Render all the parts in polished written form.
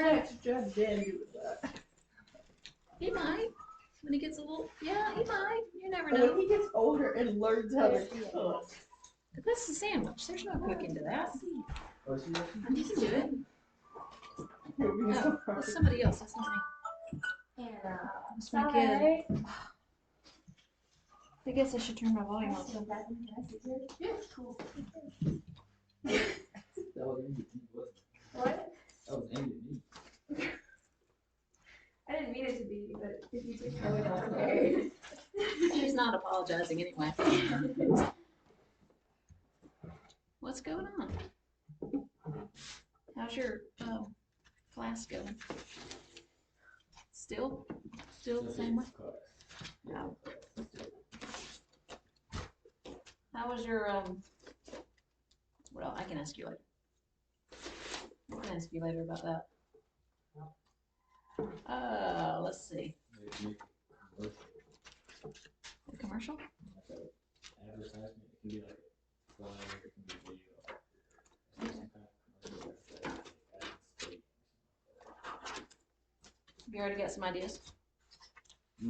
have to have Dan do that. He might. When he gets a little, yeah, he might. You never When know. he gets older and learns how to cook. This is a sandwich. There's no cooking to that. Oh, see that? You can do it. He'll be No, surprised. that's somebody else. That's not me. That's my kid. I guess I should turn my volume off. Yeah, cool. That was aimed at me, wasn't it? What? That was aimed at me. I didn't mean it to be, but if you just know it, it's okay. She's not apologizing anyway. What's going on? How's your class going? Still the same way? No. How was your well, I can ask you later. I can ask you later about that. Let's see. The commercial? Advertisement, it can be like a flyer, it can be video. Some kind of commercial that's like ad state. You already got some ideas? I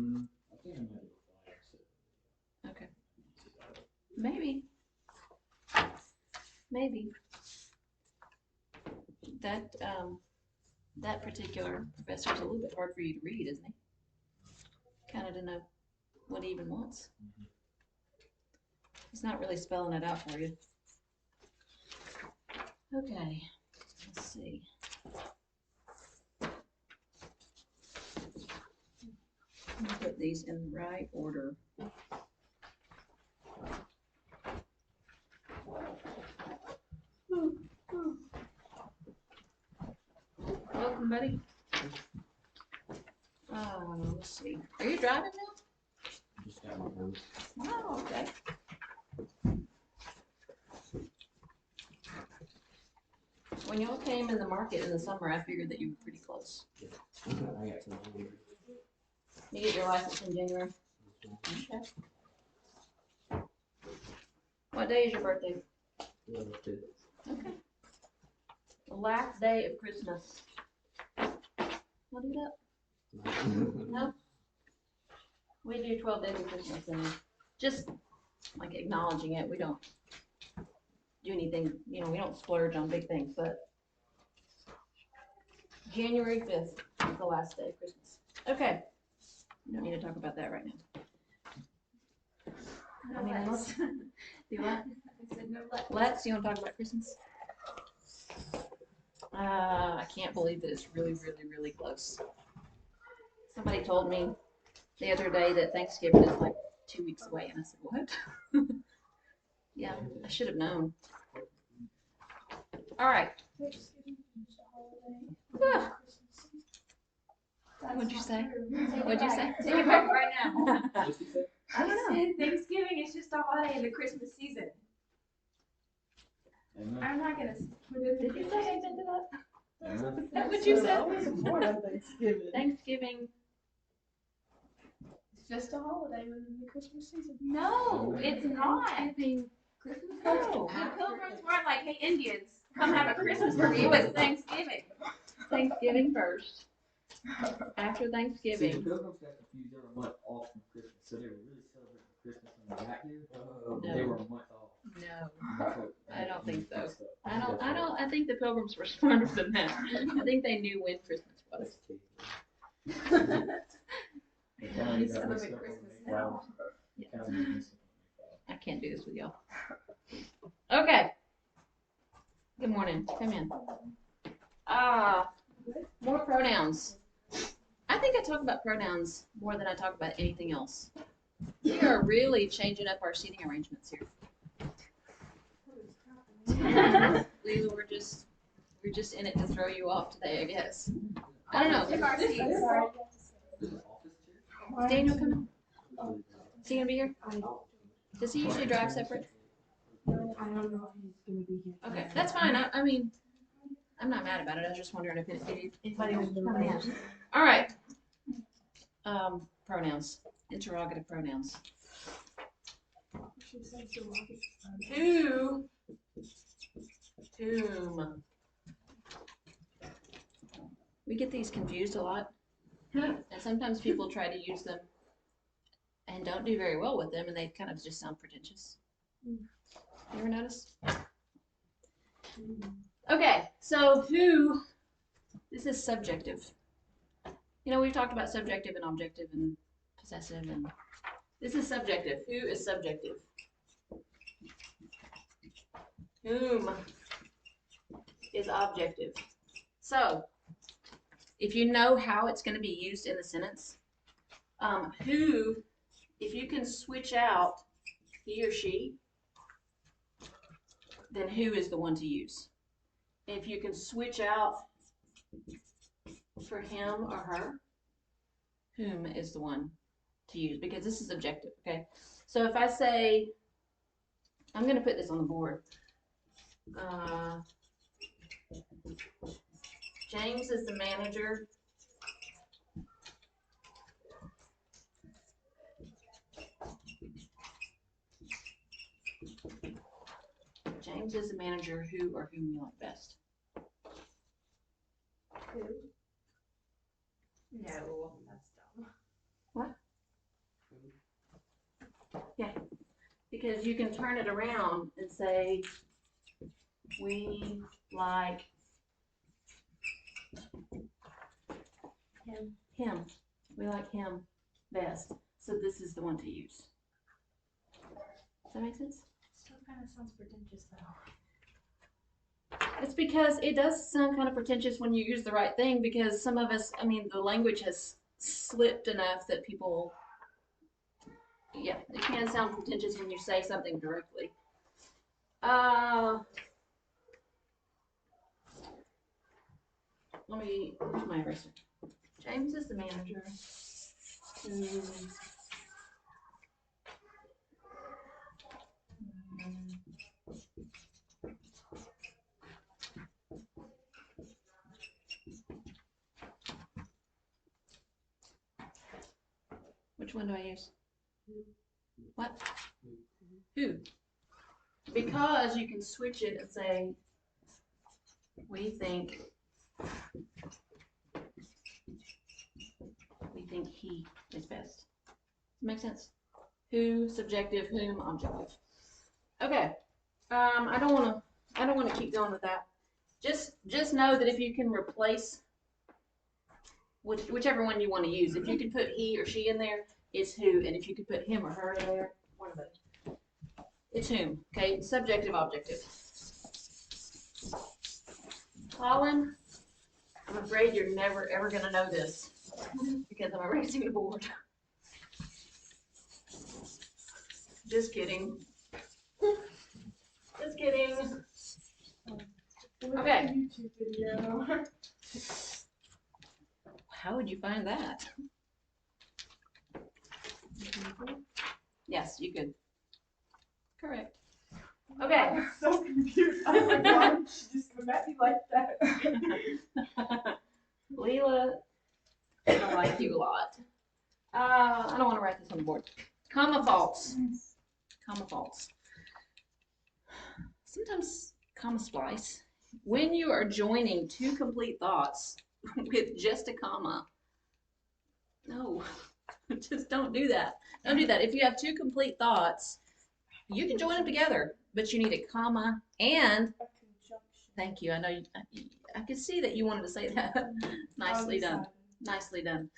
think I might do a flyer. So. Okay. Maybe. Maybe. That particular professor is a little bit hard for you to read, isn't he? Kind of to know what he even wants. He's not really spelling it out for you. Okay, let's see. Let me put these in the right order. Welcome, buddy. Let's see. Are you driving now? Just got my notes. Oh, okay. When y'all came in the market in the summer, I figured that you were pretty close. I got some here. You get your license in January? Okay. What day is your birthday? Okay. The last day of Christmas. Wanna do that? No? We do 12 days of Christmas and just like acknowledging it. We don't do anything, we don't splurge on big things, but January 5th is the last day of Christmas. Okay. You don't need to talk about that right now. I mean, unless, do what? I said no let's. Let's, you want to talk about Christmas? I can't believe that it's really, really, really close. Somebody told me the other day that Thanksgiving is like 2 weeks away, and I said, what? Yeah, I should have known. All right. What'd you say? What'd you say? Take it back right now. What'd she say? I don't know. said Thanksgiving is just a holiday in the Christmas season. Amen. I'm not gonna put it in. Did you say amen to that? Amen. Is that what you said? I was born on Thanksgiving. Thanksgiving. It's just a holiday within the Christmas season. No, it's not. Thanksgiving. Christmas No. The Pilgrims weren't like, hey, Indians, come have a Christmas party. It was Thanksgiving. Thanksgiving first. After See, the Thanksgiving. Pilgrims got confused. They were a month off from Christmas, so they were really celebrating Christmas when they got here. No. They were a month off. No, That's what- I don't think so. That's what- I think the Pilgrims were smarter than that. I think they knew when Christmas was. Yeah, We you got celebrate mixed up on Christmas the now. Yeah. calendar and stuff I can't do this with y'all. Okay. Good morning. Come in. More pronouns. I think I talk about pronouns more than I talk about anything else. We are really changing up our seating arrangements here. Leela, we're just in it to throw you off today, I guess. I don't know. Took our seats. This is office chair? Is Daniel coming? Is he gonna be here? Does he usually drive separate? I don't know if he's gonna be here. Okay, that's fine. I mean, I'm not mad about it. I was just wondering if anybody was coming in. All right. Pronouns. Interrogative pronouns. Tomb. We get these confused a lot. And sometimes people try to use them and don't do very well with them, and they kind of just sound pretentious. You ever notice? Okay, so who, this is subjective. You know, we've talked about subjective and objective and possessive, and this is subjective. Who is subjective? Whom is objective. So, if you know how it's going to be used in the sentence, who, if you can switch out he or she, then who is the one to use. If you can switch out for him or her, whom is the one to use, because this is objective, okay? So if I say, I'm going to put this on the board. James is the manager. James is the manager who or whom you like best. Who? No, that's dumb. What? Yeah, because you can turn it around and say, we like him. We like him best. So this is the one to use. Does that make sense? Still kind of sounds pretentious though. It's because it does sound kind of pretentious when you use the right thing, because some of us, I mean, the language has slipped enough that people, yeah, it can sound pretentious when you say something directly. Where's my eraser? James is the manager who which one do I use? What? Who? Because you can switch it and say, we think he is best. Make sense? Who, subjective, whom, objective. Okay. I don't want to keep going with that. Just know that if you can replace whichever one you want to use, if you can put he or she in there, it's who, and if you could put him or her in there, one of those, it's whom. Okay, subjective, objective. Colin, I'm afraid you're never ever gonna know this because I'm erasing the board. Just kidding. Just kidding. Okay. YouTube video. How would you find that? Yes, you could. Correct. Okay. I was so confused. I was like, why did she just come at me like that? Leela, I don't like you a lot. I don't want to write this on the board. Comma faults. Comma faults. Sometimes comma splice. When you are joining two complete thoughts with just a comma, no, just don't do that. Don't do that. If you have two complete thoughts, you can join them together, but you need a comma and, A conjunction. thank you, I know I could see that you wanted to say that. Nicely done. Nicely done.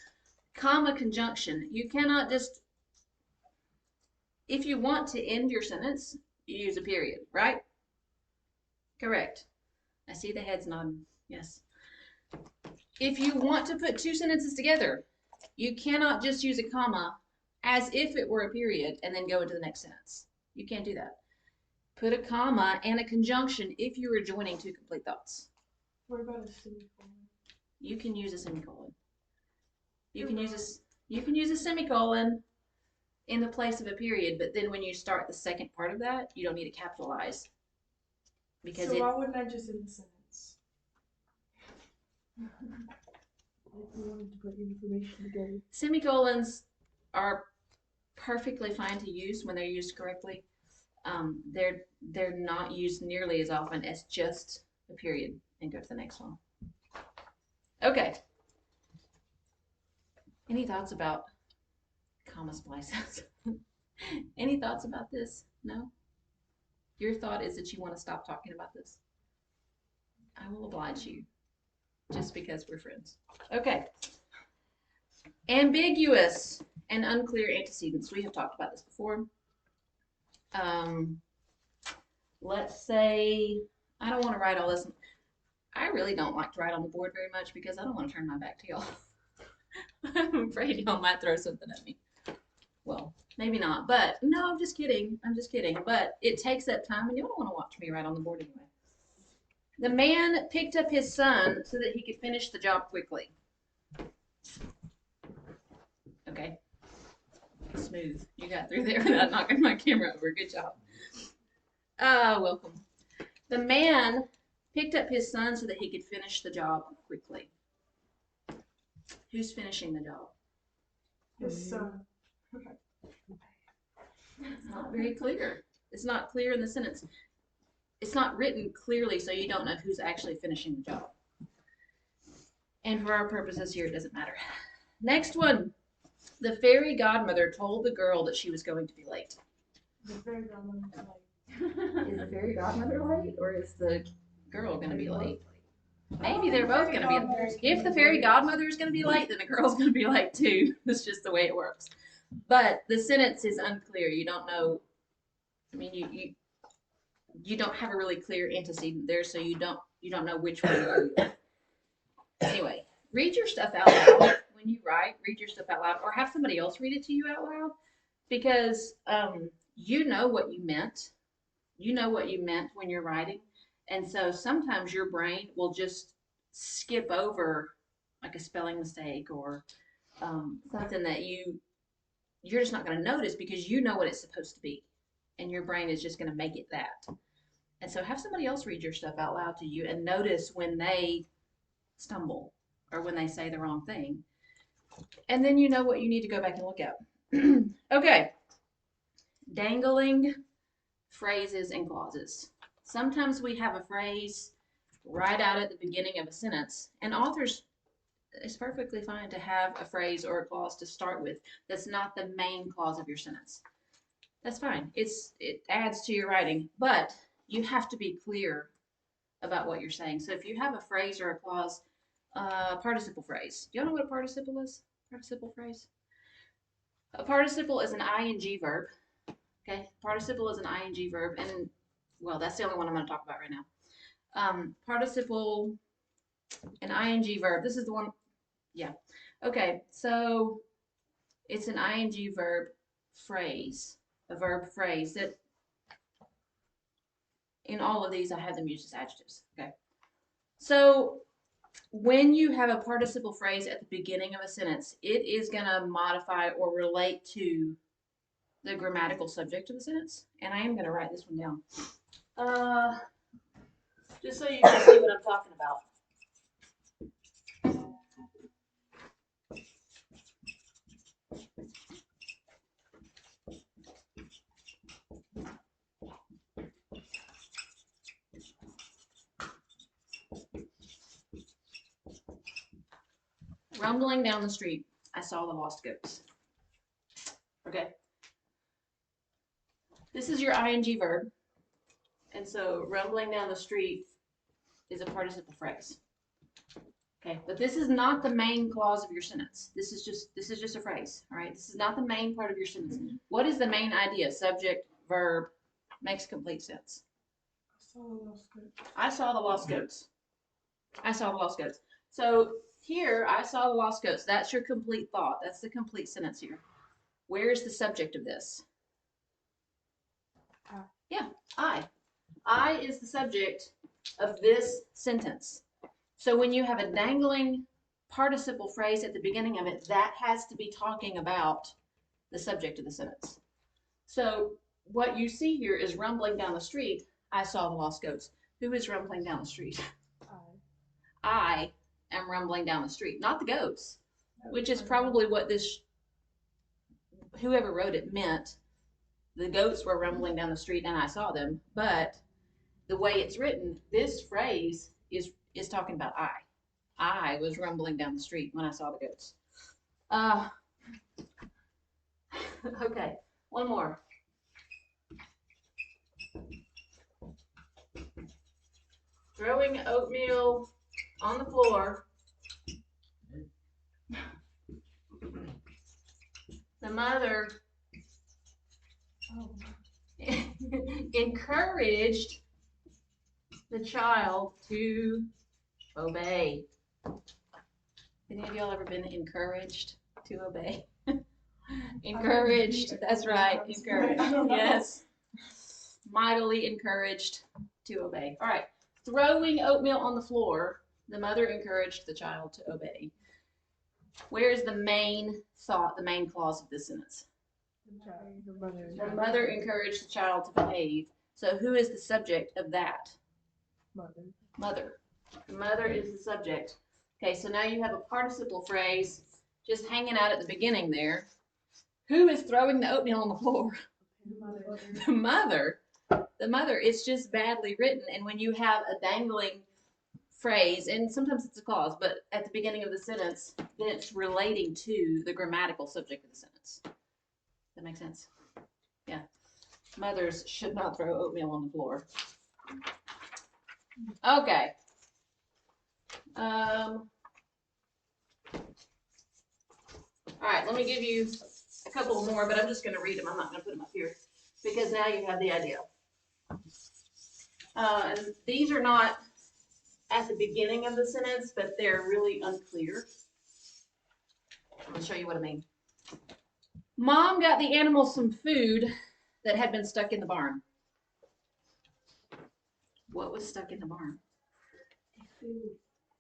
Comma conjunction. You cannot just, if you want to end your sentence, you use a period, right? Correct. I see the heads nodding. Yes. If you want to put two sentences together, you cannot just use a comma as if it were a period and then go into the next sentence. You can't do that. Put a comma and a conjunction if you are joining two complete thoughts. What about a semicolon? You can use a semicolon. You can use a semicolon in the place of a period, but then when you start the second part of that, you don't need to capitalize. Because so why wouldn't I just end the sentence? If you wanted to put information together. semicolons are perfectly fine to use when they're used correctly. They're not used nearly as often as just a period and go to the next one. Okay. Any thoughts about comma splices? Any thoughts about this? No? Your thought is that you want to stop talking about this? I will oblige you, just because we're friends. Okay. Ambiguous and unclear antecedents. We have talked about this before. Let's say, I don't want to write all this. I really don't like to write on the board very much because I don't want to turn my back to y'all. I'm afraid y'all might throw something at me. Well, maybe not, but no, I'm just kidding. I'm just kidding. But it takes up time and you don't want to watch me write on the board anyway. The man picked up his son so that he could finish the job quickly. Okay. Smooth. You got through there without knocking my camera over. Good job. Welcome. The man picked up his son so that he could finish the job quickly. Who's finishing the job? His son. It's not very clear. It's not clear in the sentence. It's not written clearly, so you don't know who's actually finishing the job. And for our purposes here, it doesn't matter. Next one. The fairy godmother told the girl that she was going to be late. The fairy godmother was like, Is the fairy godmother late, or is the girl going to be late? Maybe they're both going to be late. If the fairy godmother is going to be late, then the girl's going to be late too. That's just the way it works. But the sentence is unclear. You don't know. I mean, you don't have a really clear antecedent there, so you don't know which one to go. Anyway, read your stuff out loud when you write. Read your stuff out loud, or have somebody else read it to you out loud, because you know what you meant. You know what you meant when you're writing, and so sometimes your brain will just skip over like a spelling mistake or something that you're just not going to notice because you know what it's supposed to be, and your brain is just going to make it that. And so have somebody else read your stuff out loud to you and notice when they stumble or when they say the wrong thing. And then you know what you need to go back and look at. Okay. Dangling phrases and clauses. Sometimes we have a phrase right out at the beginning of a sentence, and authors, it's perfectly fine to have a phrase or a clause to start with that's not the main clause of your sentence. That's fine. It adds to your writing, but you have to be clear about what you're saying. So if you have a phrase or a clause, participle phrase. Do y'all know what a participle is? Participle phrase? A participle is an ing verb. Okay, participle is an ing verb, and well, that's the only one I'm going to talk about right now. Participle, an ing verb. This is the one. Yeah. Okay, so it's an ing verb phrase, a verb phrase that in all of these I have them used as adjectives. Okay, so when you have a participle phrase at the beginning of a sentence, it is going to modify or relate to the grammatical subject of the sentence. And I am going to write this one down. Just so you can see what I'm talking about. Rumbling down the street, I saw the lost goats. Okay. This is your ing verb. And so rumbling down the street is a participle phrase. Okay, but this is not the main clause of your sentence. This is just a phrase. All right, this is not the main part of your sentence. What is the main idea? Subject, verb, makes complete sense. I saw the lost goats. I saw the lost goats. So here, I saw the lost goats. That's your complete thought. That's the complete sentence here. Where is the subject of this? Yeah, I. I is the subject of this sentence. So when you have a dangling participle phrase at the beginning of it, that has to be talking about the subject of the sentence. So what you see here is rumbling down the street. I saw the lost goats. Who is rumbling down the street? I am rumbling down the street, not the goats, which is probably what this, whoever wrote it meant. The goats were rumbling down the street and I saw them, but the way it's written, this phrase is talking about I. I was rumbling down the street when I saw the goats. Okay, one more. Throwing oatmeal on the floor. The mother encouraged the child to obey. Any of y'all ever been encouraged to obey? Encouraged, that's right, encouraged, yes. Mightily encouraged to obey. All right, throwing oatmeal on the floor, the mother encouraged the child to obey. Where's the main thought, the main clause of this sentence? The mother encouraged the child to behave. So who is the subject of that? Mother. The mother is the subject. Okay, so now you have a participle phrase just hanging out at the beginning there. Who is throwing the oatmeal on the floor? The mother. The mother. It's just badly written. And when you have a dangling phrase, and sometimes it's a clause, but at the beginning of the sentence, then it's relating to the grammatical subject of the sentence. That makes sense? Yeah. Mothers should not throw oatmeal on the floor. Okay. All right, let me give you a couple more, but I'm just going to read them. I'm not going to put them up here because now you have the idea. And these are not at the beginning of the sentence, but they're really unclear. I'll show you what I mean. Mom got the animals some food that had been stuck in the barn. What was stuck in the barn?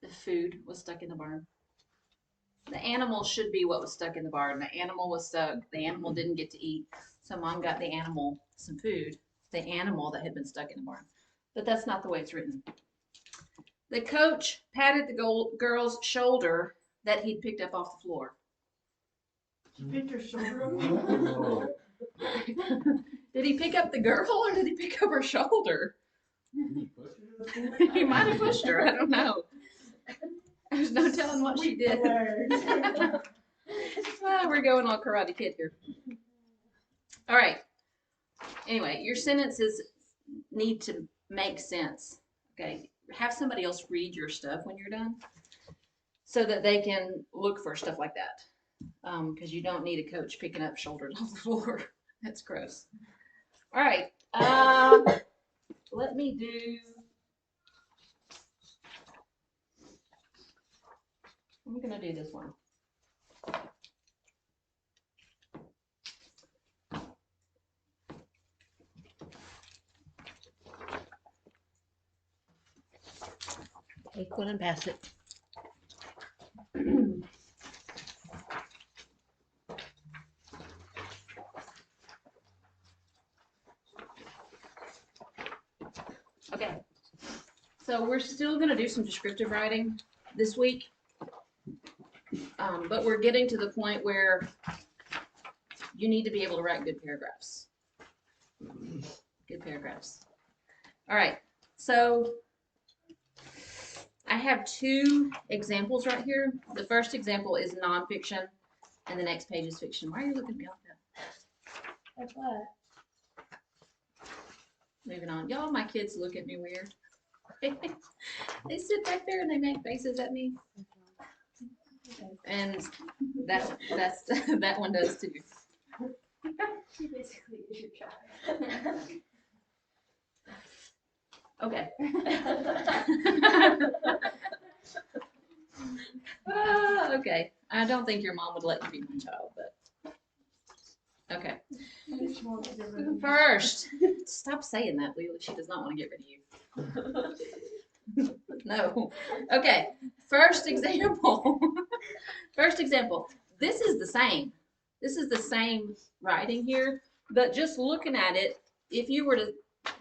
The food was stuck in the barn. The animal should be what was stuck in the barn. The animal was stuck. The animal didn't get to eat. So Mom got the animal some food, the animal that had been stuck in the barn. But that's not the way it's written. The coach patted the girl's shoulder that he'd picked up off the floor. You picked her shoulder up? Did he pick up the girl or did he pick up her shoulder? He might have pushed her. I don't know. There's no telling what she did. Well, we're going all Karate Kid here. All right. Anyway, your sentences need to make sense. Okay. Have somebody else read your stuff when you're done so that they can look for stuff like that. Because you don't need a coach picking up shoulders off the floor. That's gross. All right. Let me do. I'm going to do this one. Take one and pass it. Okay, so we're still going to do some descriptive writing this week, but we're getting to the point where you need to be able to write good paragraphs. Good paragraphs. All right, so I have two examples right here. The first example is nonfiction, and the next page is fiction. Why are you looking at me like that? That's what? Moving on. Y'all, my kids look at me weird. They sit back there and they make faces at me. And that's that one does too. She basically is your child. Okay. Okay. I don't think your mom would let you be my child, but okay. First, stop saying that, Leela. She does not want to get rid of you. No. Okay. First example. First example. This is the same. This is the same writing here, but just looking at it, if you were to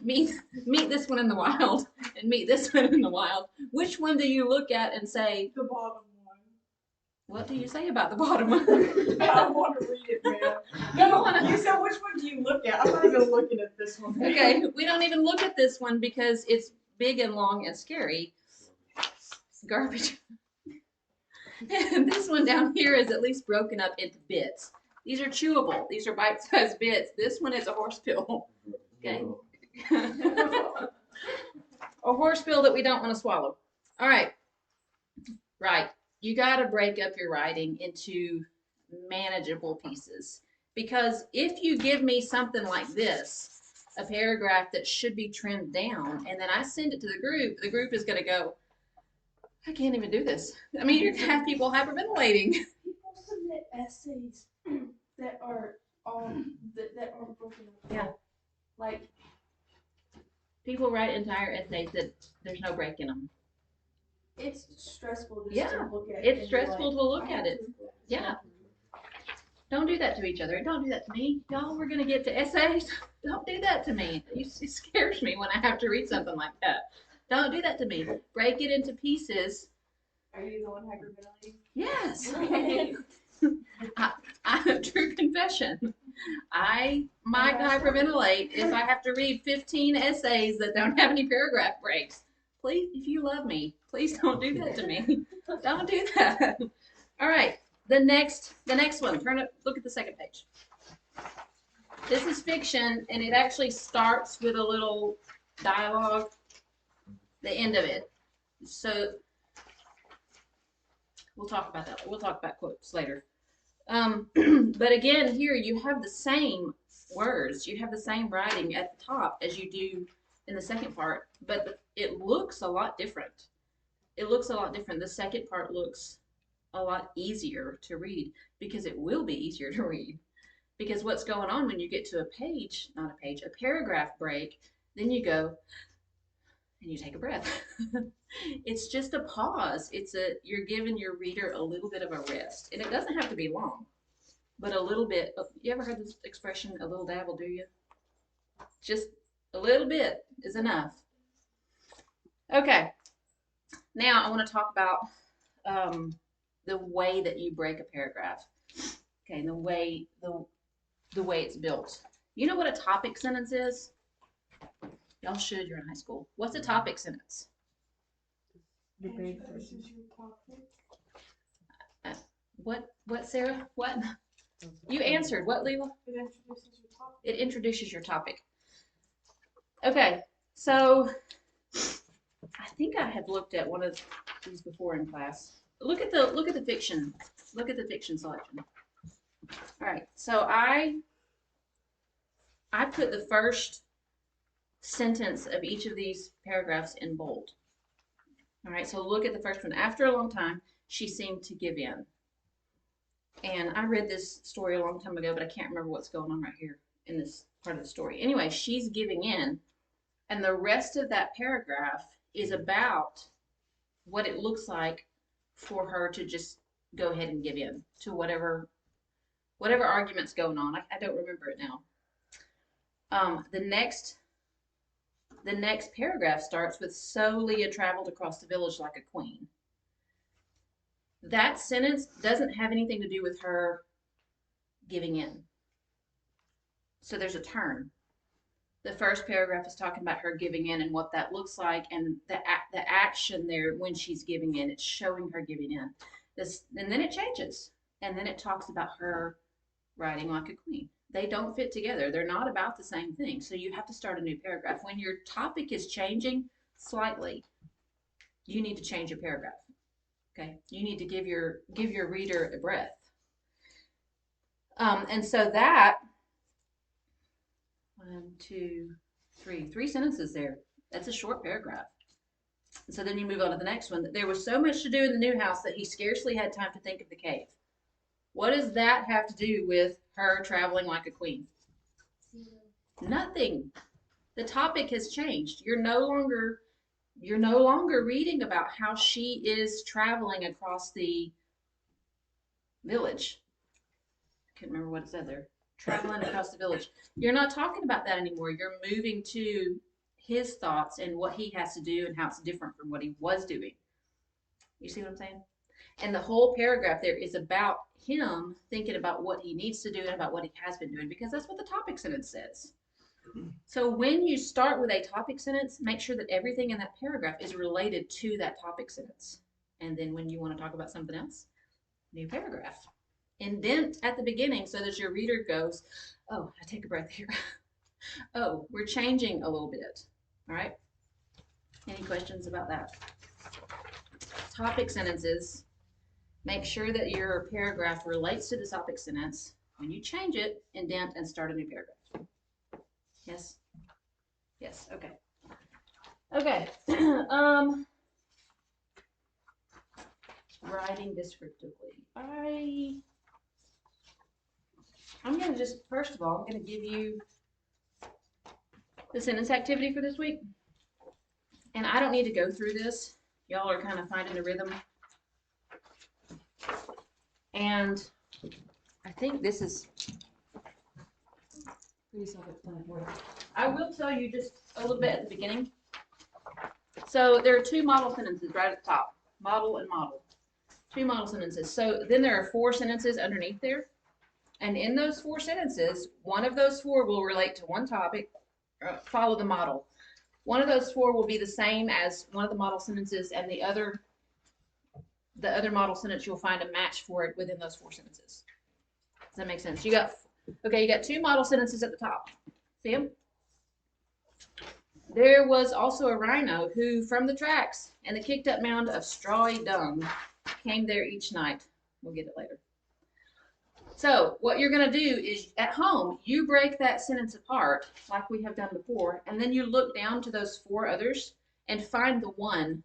meet this one in the wild and meet this one in the wild, which one do you look at and say? The bottom one. What do you say about the bottom one? I want to read it, man. No, you said which one do you look at? I'm not even looking at this one. Okay, we don't even look at this one because it's big and long and scary. Garbage. This one down here is at least broken up into bits. These are chewable. These are bite-sized bits. This one is a horse pill. Okay. A horse pill that we don't want to swallow. All right. Right. You got to break up your writing into manageable pieces. Because if you give me something like this, a paragraph that should be trimmed down, and then I send it to the group is going to go, I can't even do this. I mean, you're going to have people hyperventilating. People submit essays that are that aren't broken up. Yeah. Like, People write entire essays that there's no break in them. it's stressful just Yeah, to look at. it's and be stressful like, to look I at have it. to look at this. Yeah. Don't do that to each other. Don't do that to me. Y'all, we're going to get to essays. Don't do that to me. It scares me when I have to read something like that. Don't do that to me. Break it into pieces. Are you the one hyperventilating? Yes. Okay. I true confession. I might hyperventilate if I have to read 15 essays that don't have any paragraph breaks. Please, if you love me, please don't do that to me. Don't do that. All right. The next one. Look at the second page. This is fiction, and it actually starts with a little dialogue. The end of it. So we'll talk about that. We'll talk about quotes later. But again, here you have the same words. You have the same writing at the top as you do in the second part, but it looks a lot different. It looks a lot different. The second part looks a lot easier to read because it will be easier to read. Because what's going on when you get to a paragraph break, then you go and you take a breath. It's just a pause. You're giving your reader a little bit of a rest. And it doesn't have to be long, but a little bit. You ever heard this expression, a little dab will do you? Just a little bit is enough. Okay. Now I want to talk about the way that you break a paragraph. Okay, and the way it's built. You know what a topic sentence is? Y'all should, you're in high school. What's a topic sentence? Introduces your topic. What, Sarah? What? You answered. What, Leela? It introduces your topic. It introduces your topic. Okay, so I think I have looked at one of these before in class. Look at the fiction. Look at the fiction selection. All right, so I put the first sentence of each of these paragraphs in bold. All right, so look at the first one. After a long time, she seemed to give in. And I read this story a long time ago, but I can't remember what's going on right here in this part of the story. Anyway, she's giving in, and the rest of that paragraph is about what it looks like for her to just go ahead and give in to whatever argument's going on. I don't remember it now. The next paragraph starts with, so Leah traveled across the village like a queen. That sentence doesn't have anything to do with her giving in. So there's a turn. The first paragraph is talking about her giving in and what that looks like, and the action there when she's giving in. It's showing her giving in. And then it changes, and then it talks about her riding like a queen. They don't fit together. They're not about the same thing. So you have to start a new paragraph. When your topic is changing slightly, you need to change your paragraph. Okay, you need to give your reader a breath. And so that 3 sentences there. That's a short paragraph. And so then you move on to the next one. There was so much to do in the new house that he scarcely had time to think of the cave. What does that have to do with her traveling like a queen? Nothing. The topic has changed. You're no longer reading about how she is traveling across the village. I can't remember what it said there. Traveling across the village. You're not talking about that anymore. You're moving to his thoughts and what he has to do and how it's different from what he was doing. You see what I'm saying? And the whole paragraph there is about him thinking about what he needs to do and about what he has been doing, because that's what the topic sentence says. So when you start with a topic sentence, make sure that everything in that paragraph is related to that topic sentence. And then when you want to talk about something else, new paragraph. Indent at the beginning so that your reader goes, oh, I take a breath here. Oh, we're changing a little bit. All right. Any questions about that? Topic sentences. Make sure that your paragraph relates to the topic sentence. When you change it, indent and start a new paragraph. Yes? Yes, okay. Okay. Writing descriptively. I'm going to just, first of all, I'm going to give you the sentence activity for this week. And I don't need to go through this. Y'all are kind of finding the rhythm. And I think this is pretty self-explanatory. I will tell you just a little bit at the beginning. So there are two model sentences right at the top. Model and model. Two model sentences. So then there are 4 sentences underneath there. And in those 4 sentences, one of those 4 will relate to one topic, follow the model. One of those 4 will be the same as one of the model sentences, and the other model sentence, you'll find a match for it within those 4 sentences. Does that make sense? You got 2 model sentences at the top. See them? There was also a rhino who, from the tracks and the kicked up mound of strawy dung, came there each night. We'll get it later. So what you're going to do is at home, you break that sentence apart like we have done before, and then you look down to those 4 others and find the one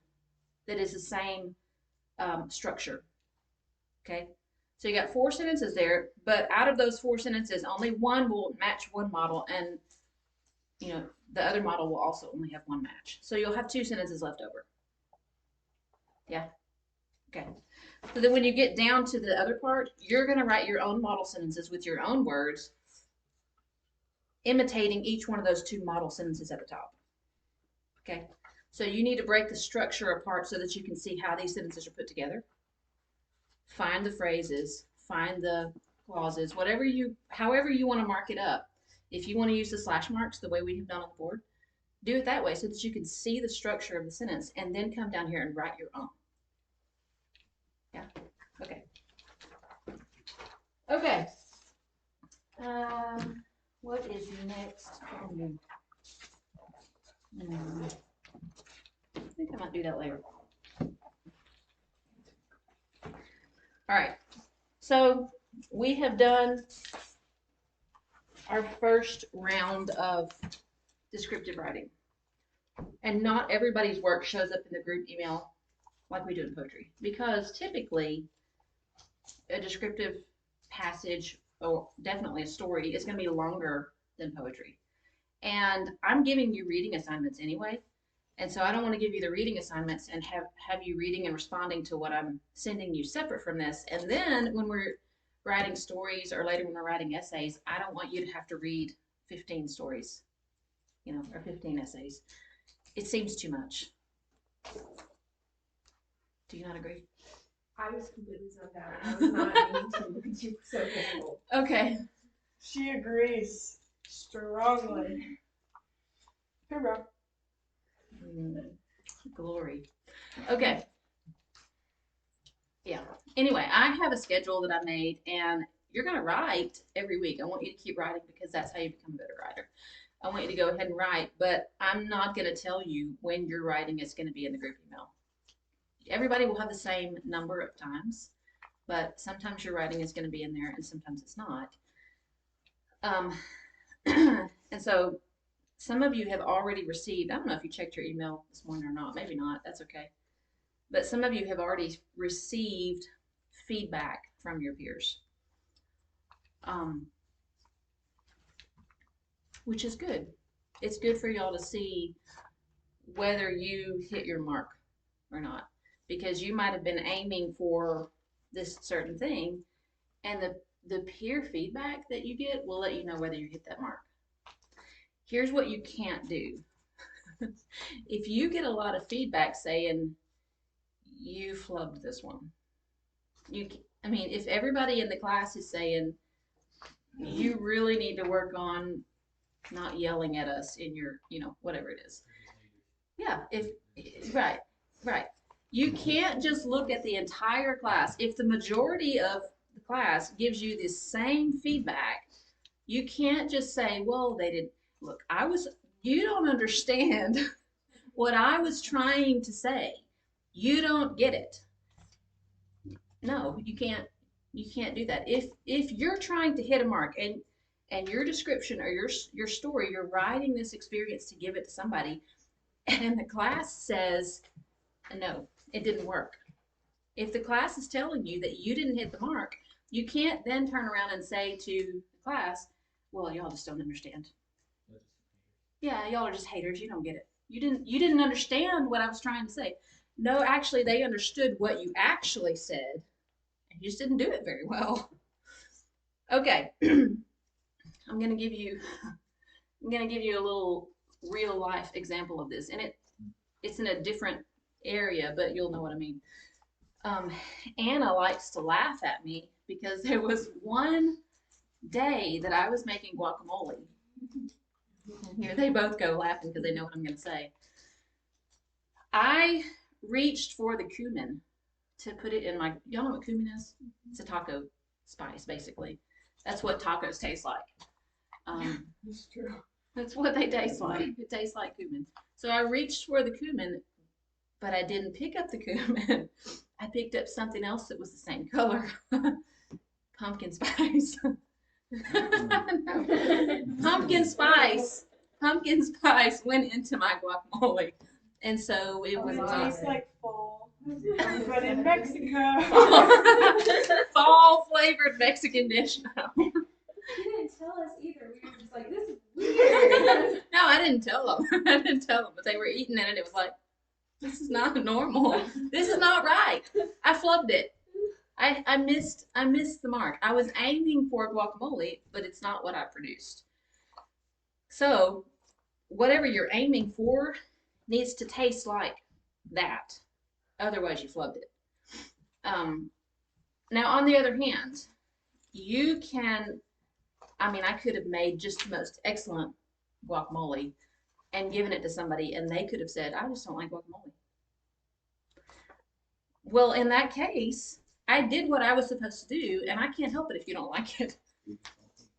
that is the same structure. Okay, so you got 4 sentences there, but out of those 4 sentences, only one will match one model, and the other model will also only have one match. So you'll have 2 sentences left over. Yeah. Okay. So then when you get down to the other part, you're going to write your own model sentences with your own words, imitating each one of those 2 model sentences at the top. Okay. So you need to break the structure apart so that you can see how these sentences are put together. Find the phrases, find the clauses, however you want to mark it up. If you want to use the slash marks the way we have done on the board, do it that way so that you can see the structure of the sentence and then come down here and write your own. Yeah. Okay. Okay. What is next? I think I might do that later. All right. So we have done our first round of descriptive writing. And not everybody's work shows up in the group email like we do in poetry, because typically a descriptive passage, or definitely a story, is going to be longer than poetry. And I'm giving you reading assignments anyway, and so I don't want to give you the reading assignments and have you reading and responding to what I'm sending you separate from this. And then when we're writing stories, or later when we're writing essays, I don't want you to have to read 15 stories, or 15 essays. It seems too much. Do you not agree? I was completely zoned out. I was not meaning to because you were so difficult. Okay. She agrees strongly. Hurrah. Glory. Okay. Yeah. Anyway, I have a schedule that I made, and you're going to write every week. I want you to keep writing because that's how you become a better writer. I want you to go ahead and write, but I'm not going to tell you when your writing is going to be in the group email. Everybody will have the same number of times, but sometimes your writing is going to be in there and sometimes it's not. And so some of you have already received, I don't know if you checked your email this morning or not, maybe not, that's okay. But some of you have already received feedback from your peers, which is good. It's good for y'all to see whether you hit your mark or not, because you might have been aiming for this certain thing, and the peer feedback that you get will let you know whether you hit that mark. Here's what you can't do. If you get a lot of feedback saying you flubbed this one, if everybody in the class is saying you really need to work on not yelling at us in your, whatever it is. Yeah, right. You can't just look at the entire class. If the majority of the class gives you the same feedback, you can't just say, well, they did. Look, you don't understand what I was trying to say. You don't get it. No, you can't do that. If you're trying to hit a mark and your description or your story, you're writing this experience to give it to somebody, and the class says, no, it didn't work. If the class is telling you that you didn't hit the mark, you can't then turn around and say to the class, well, y'all just don't understand. Yeah, y'all are just haters. You don't get it. You didn't understand what I was trying to say. No, actually, they understood what you actually said. You just didn't do it very well. Okay, I'm gonna give you a little real life example of this, and it's in a different area, but you'll know what I mean. Anna likes to laugh at me because there was one day that I was making guacamole. And here they both go laughing because they know what I'm gonna say. I reached for the cumin to put it in my, y'all know what cumin is? It's a taco spice, basically. That's what tacos taste like. That's true. That's what they taste like. It tastes like cumin. So I reached for the cumin, but I didn't pick up the cumin. I picked up something else that was the same color. Pumpkin spice. Pumpkin spice. Pumpkin spice went into my guacamole. And so it was It not tastes like fall, but in Mexico. fall flavored Mexican dish. No. You didn't tell us either. We were just like, this is weird. No, I didn't tell them. I didn't tell them, but they were eating it, and it was like, this is not normal. This is not right. I flubbed it. I missed the mark. I was aiming for guacamole, but it's not what I produced. So, whatever you're aiming for needs to taste like that. Otherwise, you flubbed it. Now, on the other hand, you can, I could have made just the most excellent guacamole and given it to somebody, and they could have said, I just don't like guacamole. Well, in that case, I did what I was supposed to do, and I can't help it if you don't like it.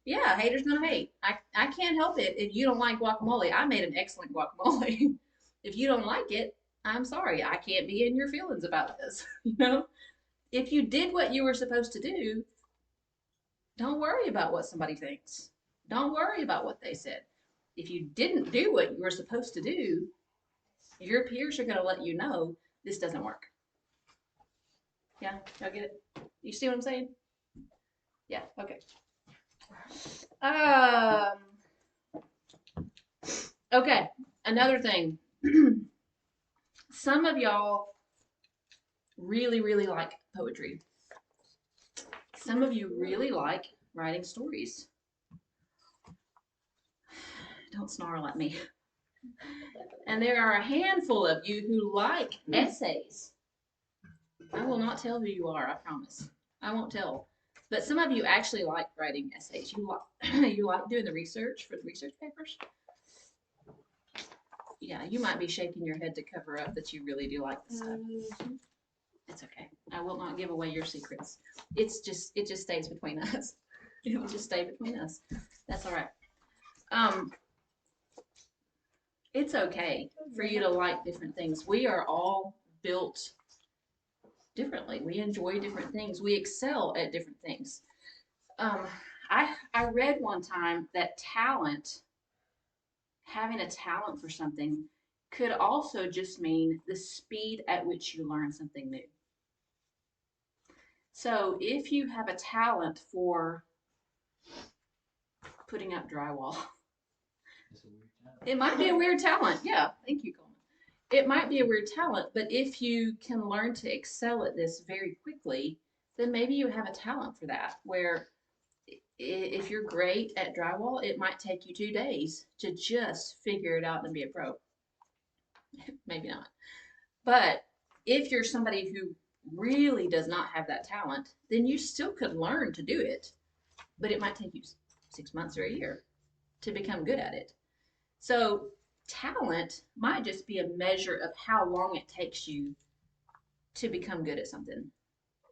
Yeah, haters gonna hate. I can't help it if you don't like guacamole. I made an excellent guacamole. If you don't like it, I'm sorry. I can't be in your feelings about this. You know, if you did what you were supposed to do, don't worry about what somebody thinks. Don't worry about what they said. If you didn't do what you were supposed to do, your peers are gonna let you know this doesn't work. Yeah, y'all get it? You see what I'm saying? Yeah, okay. Okay, another thing. Some of y'all really, really like poetry. Some of you really like writing stories. Don't snarl at me. And there are a handful of you who like essays. I will not tell who you are, I promise. I won't tell. But some of you actually like writing essays. You like doing the research for the research papers. Yeah, you might be shaking your head to cover up that you really do like this stuff. It's okay. I will not give away your secrets. It just stays between us. It will just stay between us. That's all right. It's okay for you to like different things. We are all built differently. We enjoy different things. We excel at different things. I read one time that having a talent for something could also just mean the speed at which you learn something new. So if you have a talent for putting up drywall, it might be a weird talent. Yeah, thank you, Coleman. It might be a weird talent, but if you can learn to excel at this very quickly, then maybe you have a talent for that, where if you're great at drywall, it might take you 2 days to just figure it out and be a pro. Maybe not. But if you're somebody who really does not have that talent, then you still could learn to do it, but it might take you 6 months or a year to become good at it. So talent might just be a measure of how long it takes you to become good at something,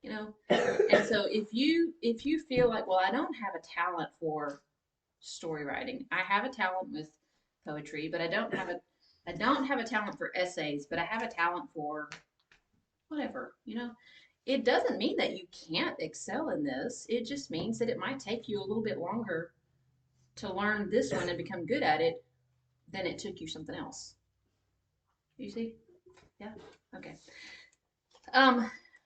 you know? And so if you feel like, well, I don't have a talent for story writing. I have a talent with poetry, but I don't have a talent for essays, but I have a talent for whatever, you know. It doesn't mean that you can't excel in this. It just means that it might take you a little bit longer to learn this one and become good at it than it took you something else. You see? Yeah? Okay.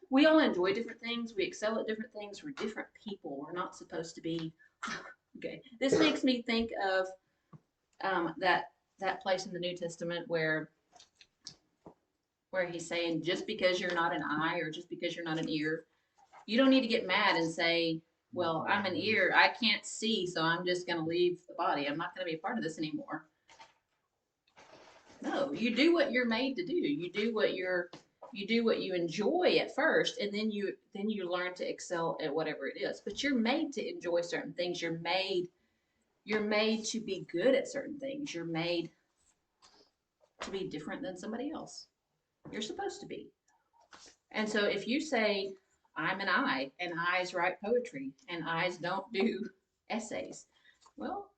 We all enjoy different things. We excel at different things. We're different people. We're not supposed to be. Okay. This makes me think of that place in the New Testament where he's saying, just because you're not an eye or just because you're not an ear, you don't need to get mad and say, well, I'm an ear, I can't see, so I'm just going to leave the body. I'm not going to be a part of this anymore. No, you do what you're made to do. You do what you enjoy at first, and then you learn to excel at whatever it is. But you're made to enjoy certain things. You're made to be good at certain things. You're made to be different than somebody else. You're supposed to be. And so if you say, I'm an eye, and eyes write poetry, and eyes don't do essays, well,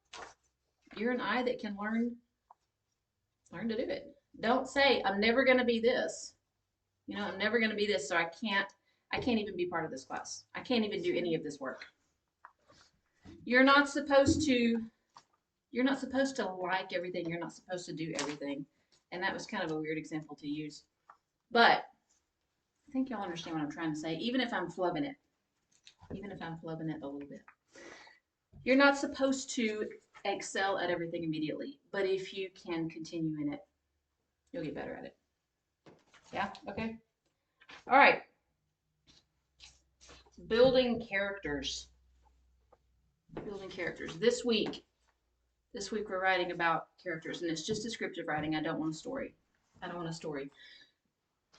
you're an eye that can learn to do it. Don't say, I'm never going to be this. You know, I'm never going to be this, so I can't even be part of this class. I can't even do any of this work. You're not supposed to like everything. You're not supposed to do everything. And that was kind of a weird example to use. But I think y'all understand what I'm trying to say, even if I'm flubbing it a little bit. You're not supposed to excel at everything immediately, but if you can continue in it, you'll get better at it. Yeah? Okay. All right. Building characters. This week we're writing about characters, and it's just descriptive writing. I don't want a story.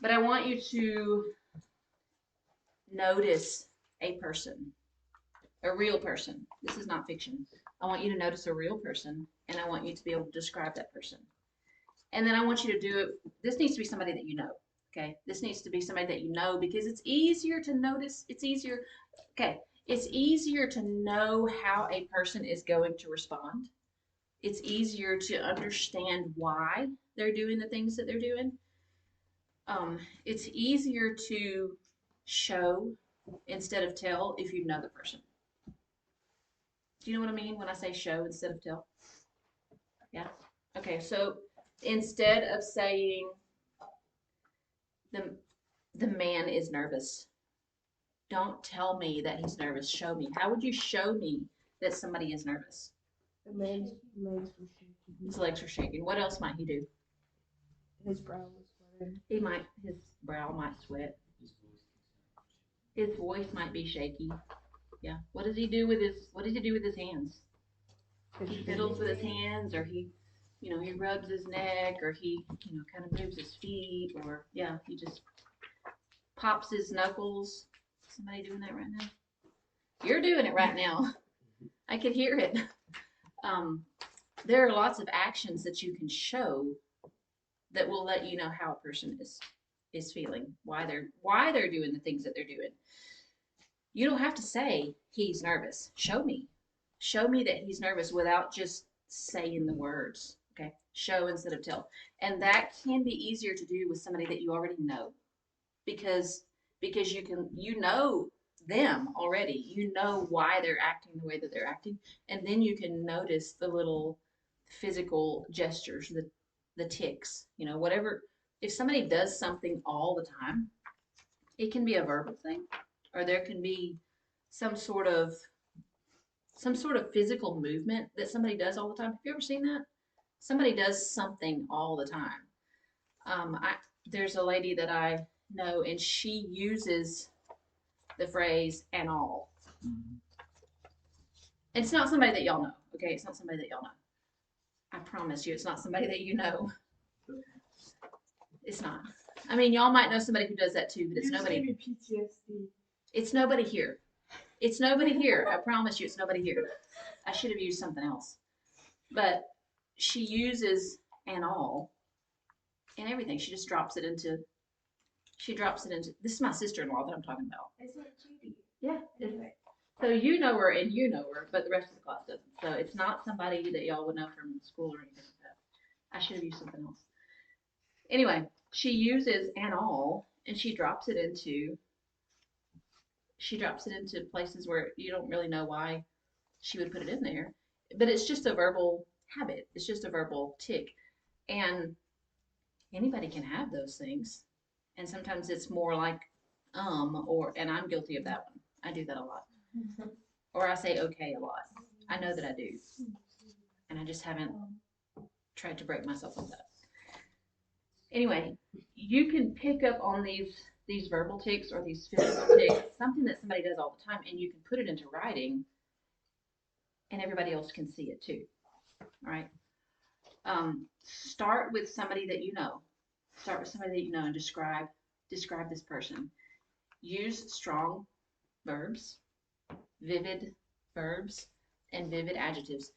But I want you to notice a person, a real person. This is not fiction. I want you to notice a real person, and I want you to be able to describe that person. And then I want you to do it. This needs to be somebody that you know. Okay. This needs to be somebody that you know, because it's easier to notice. It's easier to know how a person is going to respond. It's easier to understand why they're doing the things that they're doing. It's easier to show instead of tell if you know the person. Do you know what I mean when I say show instead of tell? Yeah? Okay, so instead of saying the man is nervous, don't tell me that he's nervous. Show me. How would you show me that somebody is nervous? The man's legs were shaking. His legs are shaking. What else might he do? His brow was sweating. His brow might sweat. His voice might be shaky. Yeah. What does he do with his hands? He fiddles with his hands, or he rubs his neck, or he, kind of moves his feet, or he just pops his knuckles. Somebody doing that right now? You're doing it right now. I could hear it. There are lots of actions that you can show that will let you know how a person is feeling, why they're doing the things that they're doing. You don't have to say he's nervous. Show me that he's nervous without just saying the words. Okay, show instead of tell, and that can be easier to do with somebody that you already know, because you know them already. You know why they're acting the way that they're acting, and then you can notice the little physical gestures, the tics, whatever. If somebody does something all the time, it can be a verbal thing, or there can be some sort of physical movement that somebody does all the time. Have you ever seen that? Somebody does something all the time. There's a lady that I know, and she uses the phrase "and all." It's not somebody that y'all know, okay? It's not somebody that y'all know. I promise you, it's not somebody that you know. It's not. I mean, y'all might know somebody who does that too, but it's nobody. PTSD. It's nobody here. It's nobody here. I promise you, it's nobody here. I should have used something else. But she uses "and all" and everything. She just drops it into She drops it into, this is my sister-in-law that I'm talking about. Isn't it Judy? Yeah. Anyway. So you know her and you know her, but the rest of the class doesn't. So it's not somebody that y'all would know from school or anything like that. I should have used something else. Anyway, she uses and all, and she drops it into places where you don't really know why she would put it in there. But it's just a verbal habit. It's just a verbal tick. And anybody can have those things. And sometimes it's more like and I'm guilty of that one. I do that a lot. Or I say okay a lot. I know that I do. And I just haven't tried to break myself of that. Anyway, you can pick up on these verbal tics or these physical tics, something that somebody does all the time, and you can put it into writing and everybody else can see it too. All right. Start with somebody that you know. Start with somebody that you know and describe this person. Use strong verbs, vivid verbs, and vivid adjectives.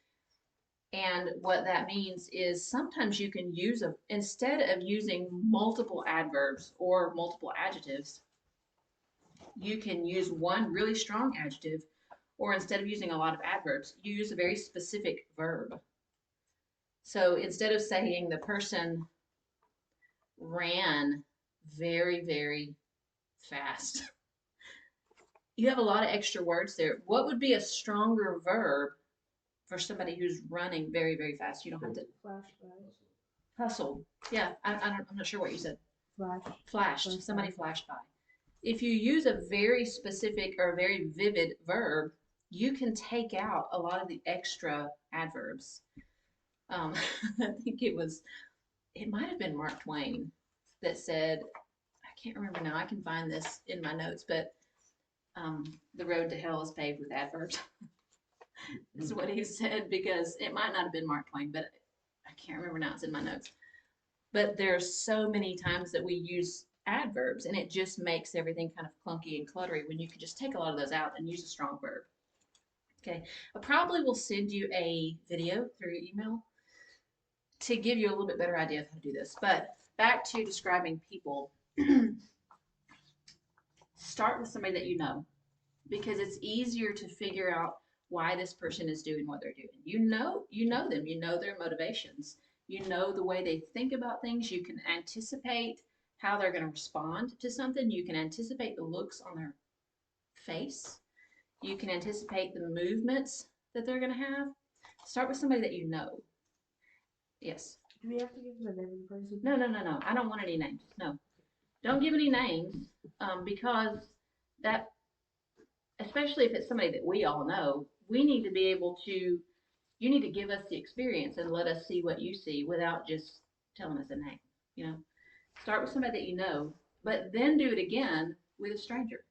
And what that means is sometimes you can use instead of using multiple adverbs or multiple adjectives, you can use one really strong adjective, or instead of using a lot of adverbs, you use a very specific verb. So instead of saying the person ran very, very fast, you have a lot of extra words there. What would be a stronger verb for somebody who's running very, very fast? You don't have to hustle. Yeah, I'm not sure what you said. Flashed. Somebody flashed by. If you use a very specific or very vivid verb, you can take out a lot of the extra adverbs. I think it might have been Mark Twain that said, I can't remember now, I can find this in my notes, but the road to hell is paved with adverbs. Is what he said, because it might not have been Mark Twain, but I can't remember now, it's in my notes. But there's so many times that we use adverbs and it just makes everything kind of clunky and cluttery when you could just take a lot of those out and use a strong verb. Okay, I probably will send you a video through your email to give you a little bit better idea of how to do this. But back to describing people, start with somebody that you know, because it's easier to figure out why this person is doing what they're doing. You know them, you know their motivations, you know the way they think about things, you can anticipate how they're going to respond to something, you can anticipate the looks on their face, you can anticipate the movements that they're going to have. Start with somebody that you know. Yes. Do we have to give them a name in person? No. I don't want any names. No. Don't give any names, because that, especially if it's somebody that we all know, we need to be able to, you need to give us the experience and let us see what you see without just telling us a name, you know. Start with somebody that you know, but then do it again with a stranger.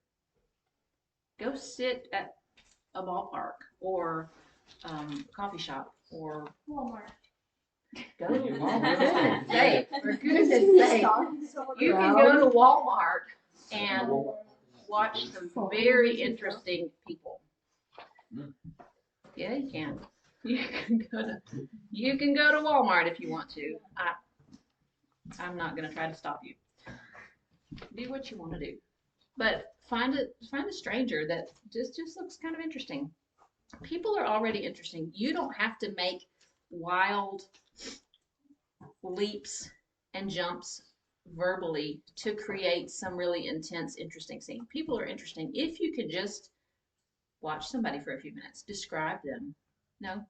Go sit at a ballpark or a coffee shop or Walmart. go to Walmart. For goodness sake, you can go to Walmart and watch some very interesting people. Yeah, you can. You can go to Walmart if you want to. I'm not gonna try to stop you. Do what you want to do, but find a stranger that just looks kind of interesting. People are already interesting. You don't have to make wild leaps and jumps verbally to create some really intense, interesting scene. People are interesting if you could just watch somebody for a few minutes, describe them. No,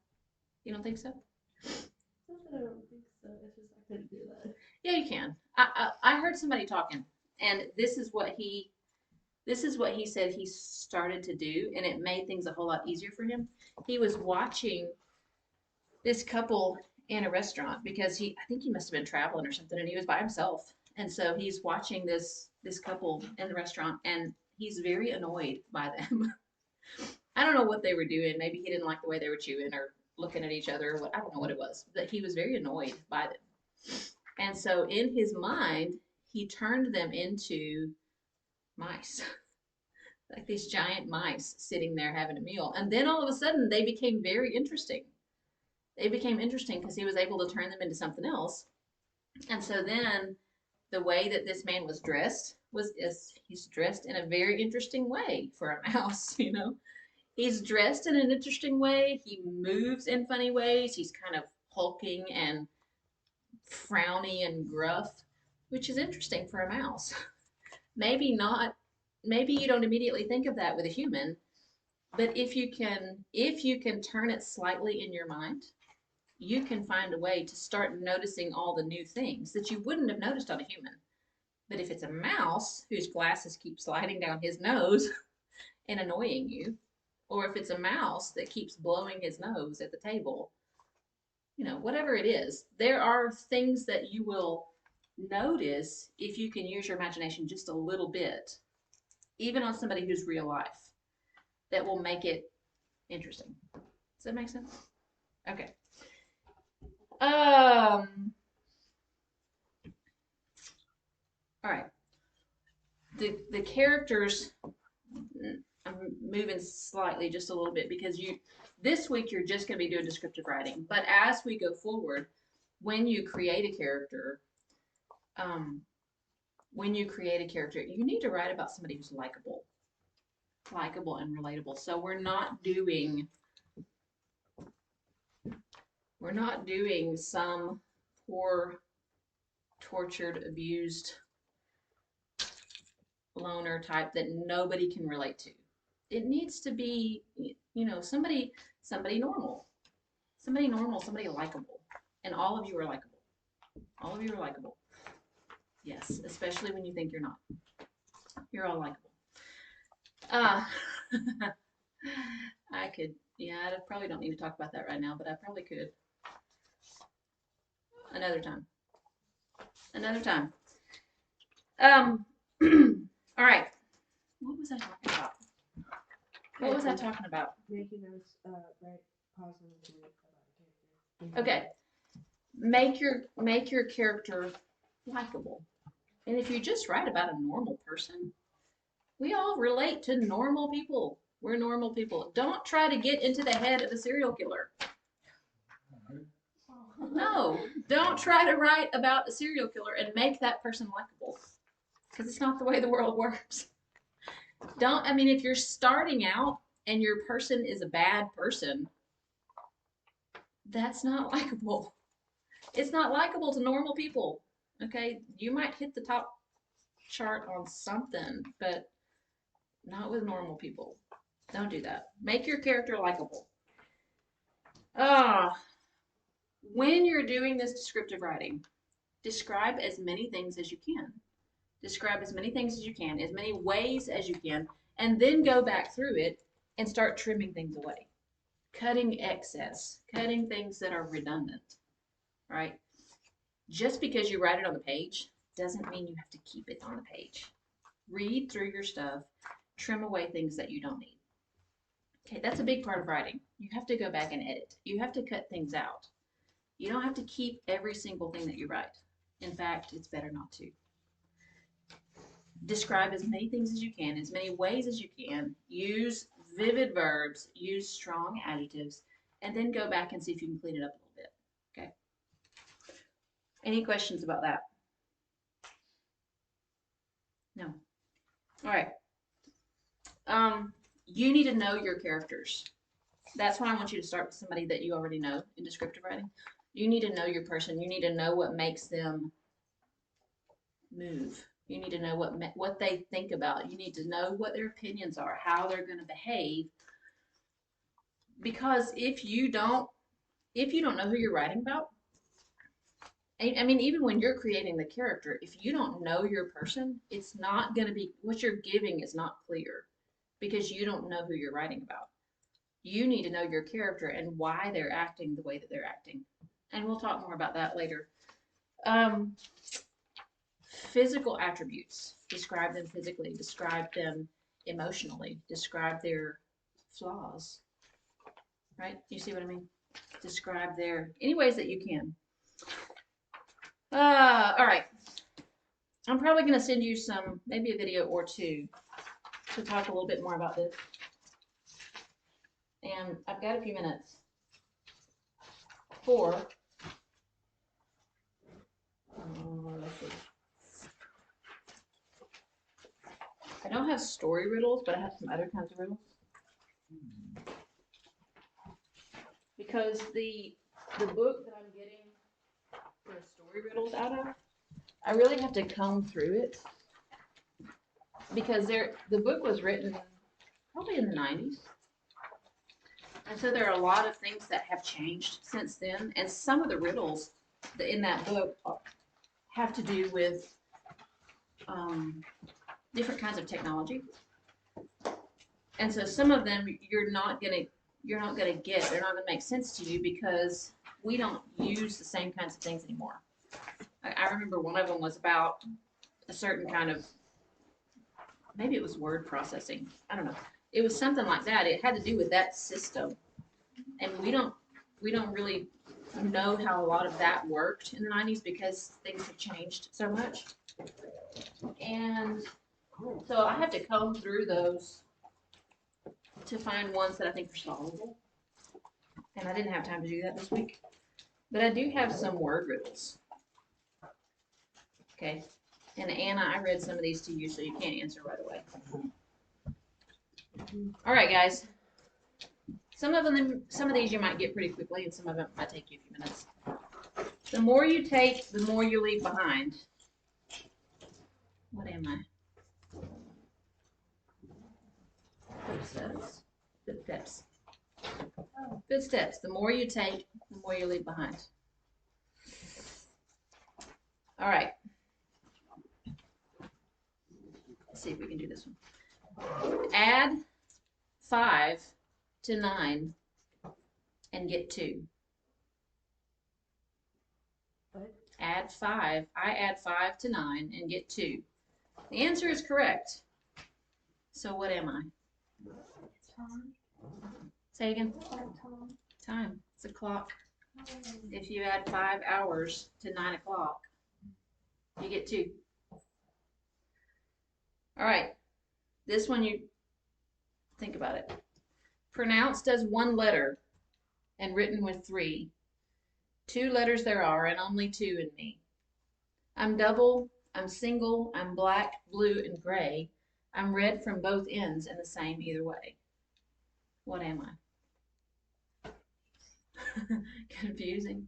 you don't think so? I don't think so. It's just I couldn't do that. Yeah, you can. I heard somebody talking, and this is what he said he started to do, and it made things a whole lot easier for him. He was watching this couple in a restaurant because I think he must have been traveling or something, and he was by himself. And so he's watching this couple in the restaurant, and he's very annoyed by them. I don't know what they were doing. Maybe he didn't like the way they were chewing or looking at each other. I don't know what it was, but he was very annoyed by them. And so in his mind, he turned them into mice, like these giant mice sitting there having a meal. And then all of a sudden, they became very interesting. They became interesting because he was able to turn them into something else. And so then the way that this man was dressed he's dressed in a very interesting way for a mouse, you know. He's dressed in an interesting way. He moves in funny ways. He's kind of hulking and frowny and gruff, which is interesting for a mouse. Maybe not, maybe you don't immediately think of that with a human, but if you can turn it slightly in your mind, you can find a way to start noticing all the new things that you wouldn't have noticed on a human. But if it's a mouse whose glasses keep sliding down his nose and annoying you, or if it's a mouse that keeps blowing his nose at the table, you know, whatever it is, there are things that you will notice if you can use your imagination just a little bit, even on somebody who's real life, that will make it interesting. Does that make sense? Okay. All right. The characters, I'm moving slightly just a little bit because this week you're just going to be doing descriptive writing. But as we go forward, when you create a character, you need to write about somebody who's likable and relatable. So we're not doing some poor, tortured, abused loner type that nobody can relate to. It needs to be, you know, somebody normal, somebody likable. And all of you are likable. All of you are likable. Yes, especially when you think you're not. You're all likable. I probably don't need to talk about that right now, but I probably could. Another time. All right. What was I talking about? Making those right pauses about a character. Okay. Make your character likable. And if you just write about a normal person, we all relate to normal people. We're normal people. Don't try to get into the head of a serial killer. No, don't try to write about a serial killer and make that person likable, because it's not the way the world works. If you're starting out and your person is a bad person, that's not likable. It's not likable to normal people. Okay, you might hit the top chart on something, but not with normal people. Don't do that. Make your character likable. When you're doing this descriptive writing, describe as many things as you can. Describe as many things as you can, as many ways as you can, and then go back through it and start trimming things away. Cutting excess, cutting things that are redundant, right? Just because you write it on the page doesn't mean you have to keep it on the page. Read through your stuff, trim away things that you don't need. Okay, that's a big part of writing. You have to go back and edit. You have to cut things out. You don't have to keep every single thing that you write. In fact, it's better not to. Describe as many things as you can, as many ways as you can. Use vivid verbs, use strong adjectives, and then go back and see if you can clean it up a little bit. Okay? Any questions about that? No. All right. You need to know your characters. That's why I want you to start with somebody that you already know in descriptive writing. You need to know your person. You need to know what makes them move. You need to know what they think about. You need to know what their opinions are, how they're going to behave. Because if you don't know who you're writing about, even when you're creating the character, if you don't know your person, it's not going to be, what you're giving is not clear because you don't know who you're writing about. You need to know your character and why they're acting the way that they're acting. And we'll talk more about that later. Physical attributes. Describe them physically. Describe them emotionally. Describe their flaws. Right? You see what I mean? Describe any ways that you can. All right. I'm probably going to send you maybe a video or two to talk a little bit more about this. And I've got a few minutes for, let's see. I don't have story riddles, but I have some other kinds of riddles. Because the book that I'm getting the story riddles out of, I really have to comb through it. Because the book was written probably in the 90s. And so there are a lot of things that have changed since then. And some of the riddles in that book have to do with different kinds of technology. And so some of them you're not gonna get. They're not gonna make sense to you because we don't use the same kinds of things anymore. I remember one of them was about a certain kind of, maybe it was word processing. I don't know. It was something like that. It had to do with that system. And we don't really know how a lot of that worked in the 90s because things have changed so much. And so I have to comb through those to find ones that I think are solvable. And I didn't have time to do that this week. But I do have some word riddles. Okay. And Anna, I read some of these to you, so you can't answer right away. All right, guys. Some of these you might get pretty quickly, and some of them might take you a few minutes. The more you take, the more you leave behind. What am I? Footsteps. Footsteps. Footsteps. The more you take, the more you leave behind. All right. Let's see if we can do this one. Add 5 to 9 and get 2. What? Add 5. I add 5 to 9 and get 2. The answer is correct. So what am I? Time. Say again. Time. Time. It's a clock. If you add 5 hours to 9 o'clock, you get 2. All right. This one, you think about it. Pronounced as 1 letter and written with 3. 2 letters there are and only 2 in me. I'm double, I'm single, I'm black, blue, and gray. I'm red from both ends and the same either way. What am I? Confusing.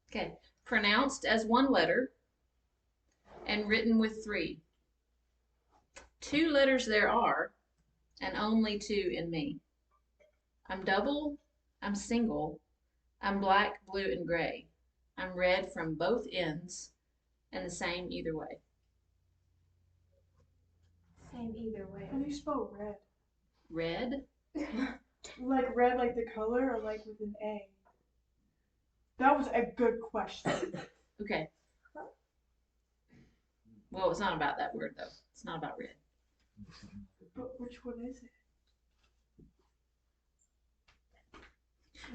Okay. Pronounced as 1 letter and written with 3. 2 letters there are and only 2 in me. I'm double, I'm single, I'm black, blue, and gray. I'm red from both ends and the same either way. Same either way. How do you spell red? Red? Like red, like the color, or like with an A? That was a good question. Okay. Well, it's not about that word, though. It's not about red. But which one is it?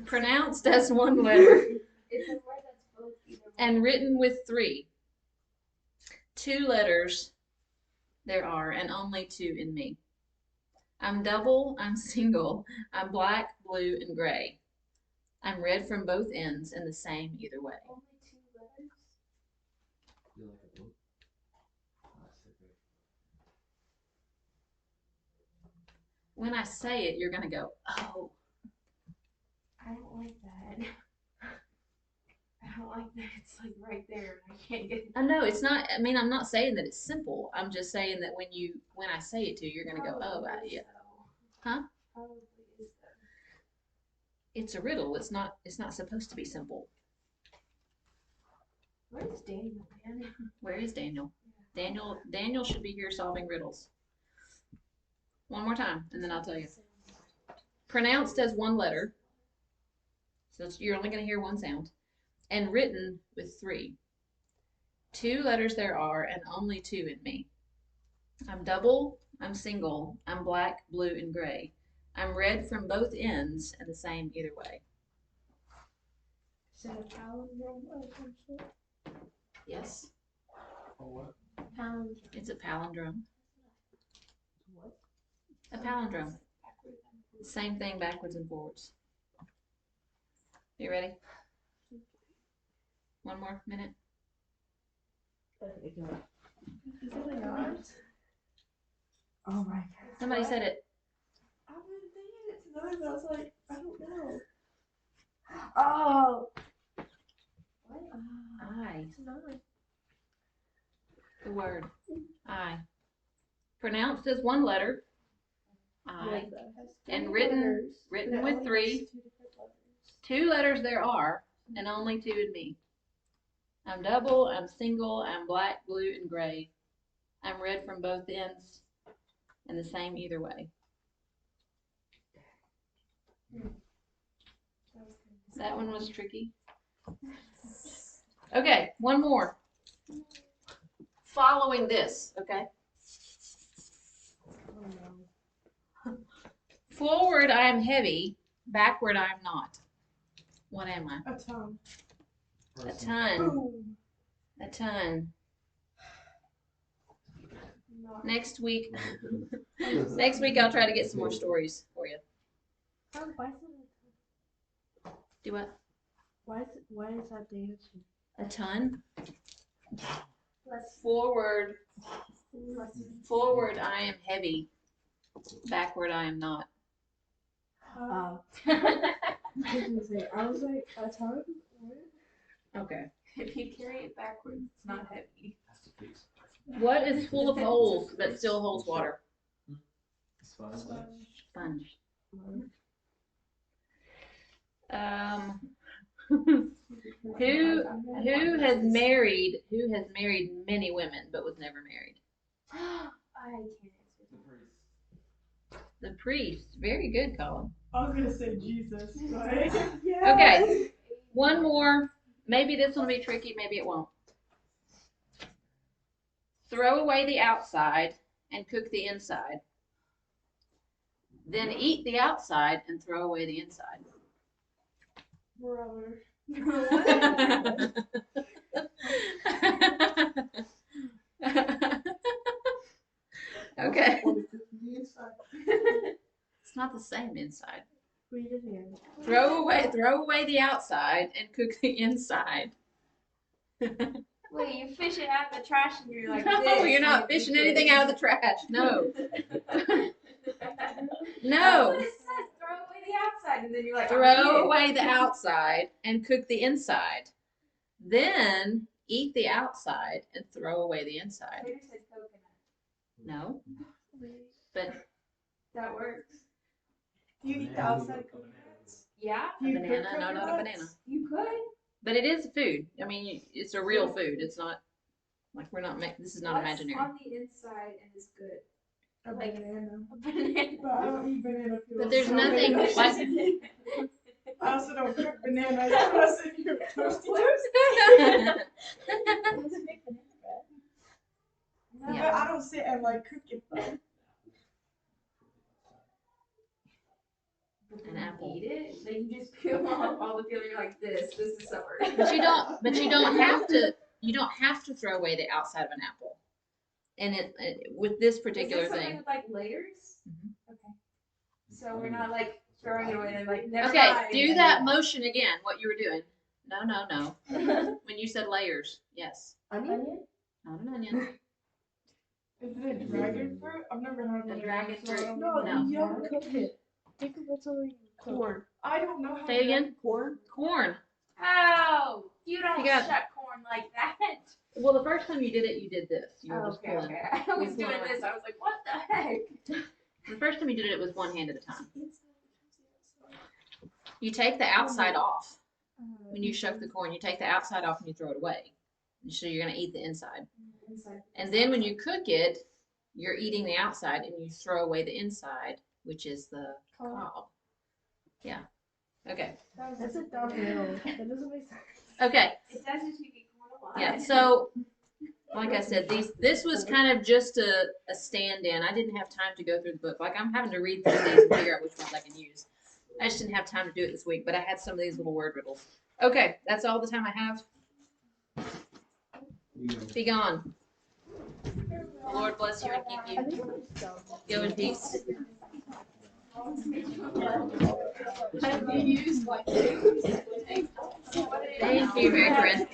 Pronounced as 1 letter It's a word that's both either way. and written with 3. 2 letters there are and only 2 in me. I'm double, I'm single, I'm black, blue, and gray. I'm red from both ends and the same either way. Only 2 letters? You like a book? When I say it, you're going to go, oh. I don't like that. I don't like that it's like right there and I can't get it. I know it's not. I mean, I'm not saying that it's simple. I'm just saying that when I say it to you, you're gonna go, oh, yeah. Huh? Probably is though. It's a riddle. It's not supposed to be simple. Where's Daniel, man? Where is Daniel? Daniel should be here solving riddles. One more time, and then I'll tell you. Pronounced as 1 letter, so you're only gonna hear 1 sound, and written with 3. 2 letters there are, and only 2 in me. I'm double, I'm single, I'm black, blue, and gray. I'm red from both ends and the same either way. Is it a palindrome of some sort? Yes, Oh, what? Palindrome. it's a palindrome. What? A palindrome. Same thing backwards and forwards. You ready? 1 more minute. Is it a yacht? Oh my god. Somebody said it. I've been thinking it tonight, but I was like, I don't know. Oh. What? I. It's not. The word. I. Pronounced as one letter. I. And written with 3. 2 letters there are, and only 2 in me. I'm double, I'm single, I'm black, blue, and gray. I'm red from both ends, and the same either way. That one was tricky. Okay, one more. Following this, okay? Forward, I am heavy. Backward, I am not. What am I? A ton. A ton. Boom. A ton. Next week, I'll try to get some more stories for you. Do what? Why is that the answer? A ton. Forward, I am heavy. Backward, I am not. I was like, a ton? Okay. If you carry it backwards, it's not heavy. What is full of holes but still holds water? Sponge. Who has married many women but was never married? I can't answer. The priest. Very good, Colin. I was gonna say Jesus, but yeah. Okay. One more. Maybe this one will be tricky, maybe it won't. Throw away the outside and cook the inside. Then eat the outside and throw away the inside. Brother. Okay. It's not the same inside. Throw away the outside and cook the inside. Wait, you fish it out of the trash and you're like, No, this, you're not fishing anything out of the trash. No. No. That's what it says. Throw away the outside, and then you're like, Throw away the outside and cook the inside. Then eat the outside and throw away the inside. Peter said coconut. No. But That works. Do you eat the outside coconuts? Yeah, a banana, no, not a banana. you could. But it is food. I mean, it's a real food. It's not like we're not making. This is not imaginary. What's on the inside and is good? A Like banana. a banana. But I don't eat banana peels. But there's so nothing maybe like. I also don't cook bananas. I said you have toasty toast. No, Yeah. but I don't sit and like cook it though. An apple. Eat it. Then you just peel off all the peel. You're like, this is supper. But you don't have to. You don't have to throw away the outside of an apple. And it with this particular is this thing. With like layers. Mhm. Okay. So we're not like throwing it away and like never Okay, mind. do that motion again. What you were doing? No. When you said layers, yes. Onion? Not an onion. Is it a dragon fruit? I've never had one. A dragon fruit? No, No. you don't cook it. Think of what's on corn. I don't know how Say to again? Corn? Corn. Oh, you don't You got- shut corn like that. Well, the first time you did it, you did this. You were just Okay, pulling. okay. I was doing this. I was like, what the heck? The first time you did it, it was one hand at a time. You take the outside off. When you shuck the corn, you take the outside off and you throw it away. So you're going to eat the inside. And then when you cook it, you're eating the outside and you throw away the inside, which is the cob. Yeah. Okay. That's a dumb riddle. That doesn't make sense. Okay. It does if you get corn a lot. Yeah. So, like I said, this was kind of just a stand-in. I didn't have time to go through the book. Like, I'm having to read through these and figure out which ones I can use. I just didn't have time to do it this week, but I had some of these little word riddles. Okay, that's all the time I have. Be gone. The Lord bless you and keep you. Go in peace. Thank you, Mary Corinne.